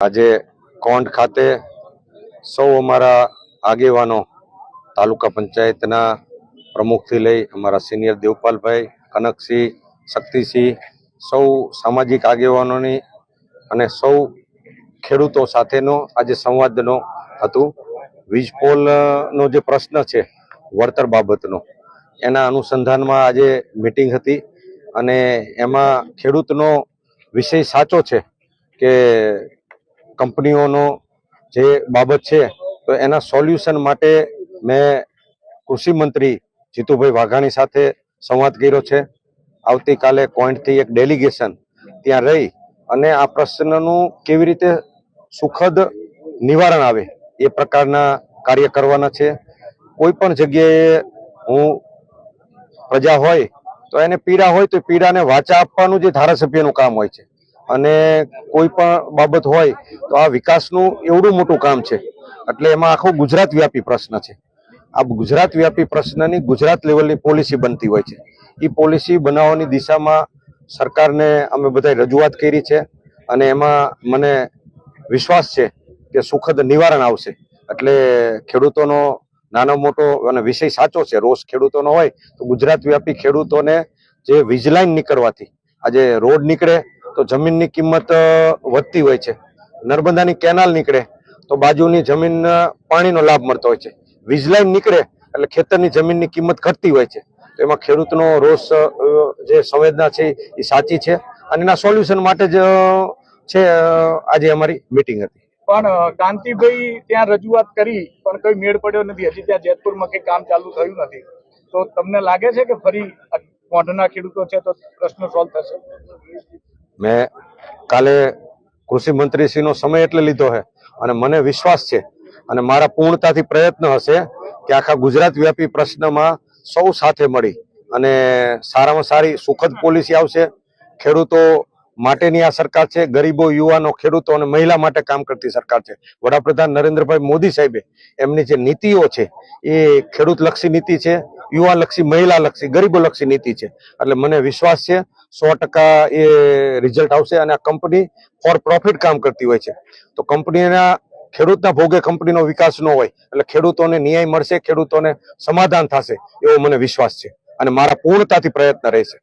આજે કોંઢ ખાતે સૌ અમારા આગેવાનો તાલુકા પંચાયતના પ્રમુખથી લઈ અમારા સિનિયર દેવપાલભાઈ, કનકસિંહ, શક્તિસિંહ, સૌ સામાજિક આગેવાનોની અને સૌ ખેડૂતો સાથેનો આજે સંવાદનો હતું. વીજપોલનો જે પ્રશ્ન છે વળતર બાબતનો, એના અનુસંધાનમાં આજે મીટિંગ હતી અને એમાં ખેડૂતનો વિષય સાચો છે કે કંપનીઓનો જે બાબત છે તો એના સોલ્યુશન માટે મેં કૃષિ મંત્રી જીતુભાઈ વાઘાણી સાથે સંવાદ કર્યો છે. આવતીકાલે કોઈન્ટથી એક ડેલિગેશન ત્યાં રહી અને આ પ્રશ્નનું કેવી રીતે સુખદ નિવારણ આવે એ પ્રકારના કાર્ય કરવાના છે. કોઈ પણ જગ્યાએ હું પ્રજા હોય તો એને પીડા હોય તો પીડાને વાચા આપવાનું જે ધારાસભ્યનું કામ હોય છે અને કોઈ પણ બાબત હોય તો આ વિકાસનું એવડું મોટું કામ છે એટલે એમાં આખો ગુજરાત વ્યાપી પ્રશ્ન છે. આ ગુજરાત વ્યાપી પ્રશ્નની ગુજરાત લેવલની પોલિસી બનતી હોય છે. એ પોલિસી બનાવવાની દિશામાં સરકારને અમે બધાએ રજૂઆત કરી છે અને એમાં મને વિશ્વાસ છે કે સુખદ નિવારણ આવશે. એટલે ખેડૂતોનો નાનો મોટો અને વિષય સાચો છે, રોષ ખેડૂતોનો હોય તો ગુજરાત વ્યાપી ખેડૂતોને જે વીજ લાઈન નીકળવાથી આજે રોડ નીકળે તો જમીનની કિંમત વધતી હોય છે, નર્મદાની કેનાલ નીકળે તો બાજુની જમીન પાણીનો લાભ મળતો હોય છે, વીજ લાઈન નીકળે એટલે ખેતરની જમીનની કિંમત ઘટતી હોય છે. તો એમાં ખેડૂતનો રોષ જે સંવેદના છે એ સાચી છે અને એના સોલ્યુશન માટે જ છે આજે અમારી મીટિંગ હતી. પણ કાંતિભાઈ ત્યાં રજૂઆત કરી પણ કોઈ મેળ પડ્યો નથી. હજી ત્યાં જેતપુરમાં કંઈ કામ ચાલુ થયું નથી. તો તમને લાગે છે કે ફરી કોંઢના ખેડૂતો છે તો પ્રશ્ન સોલ્વ થશે? મેં કાલે કૃષિ મંત્રીશ્રીનો સમય એટલે લીધો છે અને મને વિશ્વાસ છે અને મારા પૂર્ણતાથી પ્રયત્ન હશે કે આખા ગુજરાત વ્યાપી પ્રશ્નમાં સૌ સાથે મળી અને સારામાં સારી સુખદ પોલિસી આવશે. ખેડૂતો માટેની આ સરકાર છે. ગરીબો, યુવાનો, ખેડૂતો અને મહિલા માટે કામ કરતી સરકાર છે. વડાપ્રધાન નરેન્દ્રભાઈ મોદી સાહેબે એમની જે નીતિઓ છે એ ખેડૂત લક્ષી નીતિ છે, યુવા લક્ષી, મહિલા લક્ષી, ગરીબો લક્ષી નીતિ છે. એટલે મને વિશ્વાસ છે 100% એ રિઝલ્ટ આવશે અને આ કંપની ફોર પ્રોફિટ કામ કરતી હોય છે તો કંપનીના ખેડૂતના ભોગે કંપનીનો વિકાસ ન હોય એટલે ખેડૂતોને ન્યાય મળશે, ખેડૂતોને સમાધાન થશે એવો મને વિશ્વાસ છે અને મારા પૂર્ણતાથી પ્રયત્ન રહેશે.